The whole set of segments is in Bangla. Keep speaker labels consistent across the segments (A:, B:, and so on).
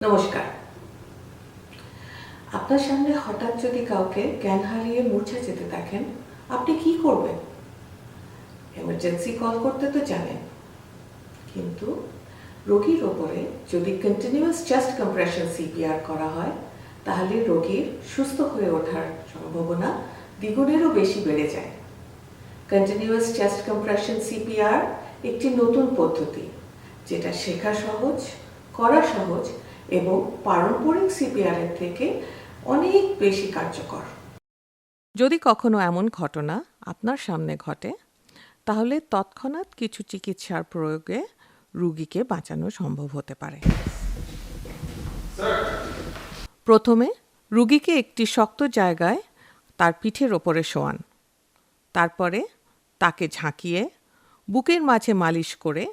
A: নমস্কার। আপনার সামনে হঠাৎ যদি কাউকে জ্ঞান হারিয়ে মূর্ছা যেতে দেখেন, আপনি কি করবেন? এমার্জেন্সি কল করতে তো জানেন, কিন্তু রোগীর ওপরে যদি কন্টিনিউয়াস চেস্ট কম্প্রেশন সিপিআর করা হয়, তাহলে রোগীর সুস্থ হয়ে ওঠার সম্ভাবনা দ্বিগুণেরও বেশি বেড়ে যায়। কন্টিনিউয়াস চেস্ট কম্প্রেশন সিপিআর একটি নতুন পদ্ধতি, যেটা শেখা সহজ, করা সহজ এবং পারম্পরিক সিপিআরের থেকে অনেক বেশি কার্যকর।
B: যদি কখনো এমন ঘটনা আপনার সামনে ঘটে, তাহলে তৎক্ষণাৎ কিছু চিকিৎসার প্রয়োগে রোগীকে বাঁচানো সম্ভব হতে পারে। প্রথমে রোগীকে একটি শক্ত জায়গায় তার পিঠের ওপরে শোয়ান। তারপরে তাকে ঝাঁকিয়ে বুকের মাঝে মালিশ করে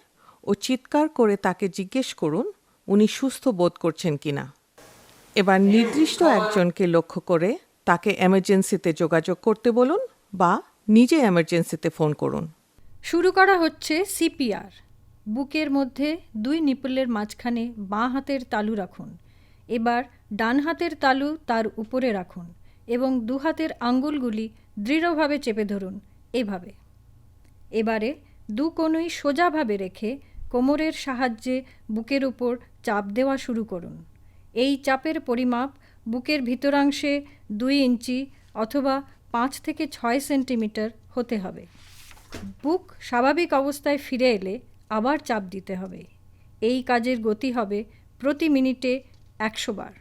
B: ও চিৎকার করে তাকে জিজ্ঞেস করুন উনি সুস্থ বোধ করছেন কিনা। এবার নির্দিষ্ট একজনকে লক্ষ্য করে তাকে এমার্জেন্সিতে যোগাযোগ করতে বলুন বা নিজে এমার্জেন্সিতে ফোন করুন।
C: শুরু করা হচ্ছে সিপিআর। বুকের মধ্যে দুই নিপলের মাঝখানে বাঁ হাতের তালু রাখুন। এবার ডান হাতের তালু তার উপরে রাখুন এবং দু হাতের আঙ্গুলগুলি দৃঢ়ভাবে চেপে ধরুন, এভাবে। এবারে দু কনুই সোজাভাবে রেখে কোমরের সাহায্যে বুকের উপর চাপ দেওয়া শুরু করুন। এই চাপের পরিমাপ বুকের ভিতরাংশে 2 ইঞ্চি অথবা 5 থেকে 6 সেন্টিমিটার হতে হবে। বুক স্বাভাবিক অবস্থায় ফিরে এলে আবার চাপ দিতে হবে। এই কাজের গতি হবে প্রতি মিনিটে 100 বার।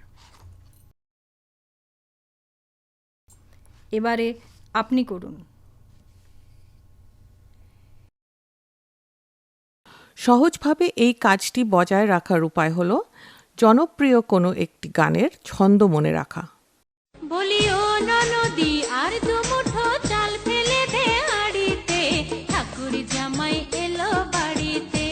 C: এবারে আপনি করুন।
B: সহজভাবে এই কাজটি বজায় রাখার উপায় হলো জনপ্রিয় কোনো একটি গানের ছন্দ মনে রাখা।
D: বলিও ননদি আর দুমুঠো চাল ফেলে দে হাড়িতে, ঠাকুর জামাই এলো বাড়িতে।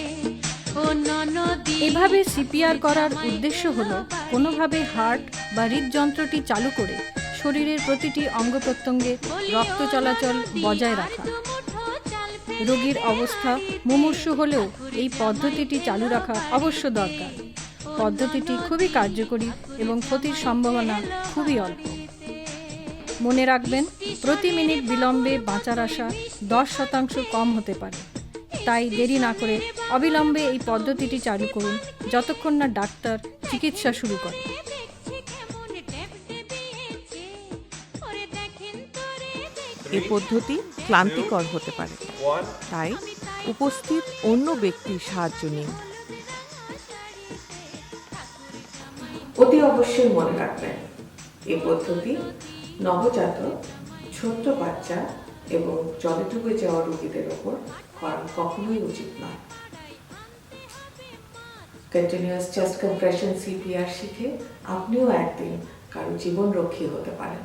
D: ও ননদি।
C: এভাবে সিপিআর করার উদ্দেশ্য হলো কোনোভাবে হার্ট বা হৃদযন্ত্রটি চালু করে শরীরের প্রতিটি অঙ্গ প্রত্যঙ্গে রক্ত চলাচল বজায় রাখা। রোগীর অবস্থা মুমূর্ষু হলেও এই পদ্ধতিটি চালু রাখা অবশ্য দরকার। পদ্ধতিটি খুবই কার্যকরী এবং ক্ষতির সম্ভাবনা খুবই অল্প। মনে রাখবেন, প্রতি মিনিট বিলম্বে বাঁচার আশা 10% কম হতে পারে। তাই দেরি না করে অবিলম্বে এই পদ্ধতিটি চালু করুন, যতক্ষণ না ডাক্তার চিকিৎসা শুরু করে।
B: এই পদ্ধতি ক্লান্তিকর হতে পারে, তাই উপস্থিত অন্য ব্যক্তির সাহায্য নিন।
A: অতি অবশ্যই মনে রাখবেন, এই পদ্ধতি নবজাতক, ছোট্ট বাচ্চা এবং জলে ডুবে যাওয়া রোগীদের ওপর করা কখনোই উচিত নয়। কন্টিনিউয়াস চেস্ট কম্প্রেশন সিপিআর শিখে আপনিও একদিন কারো জীবন রক্ষী হতে পারেন।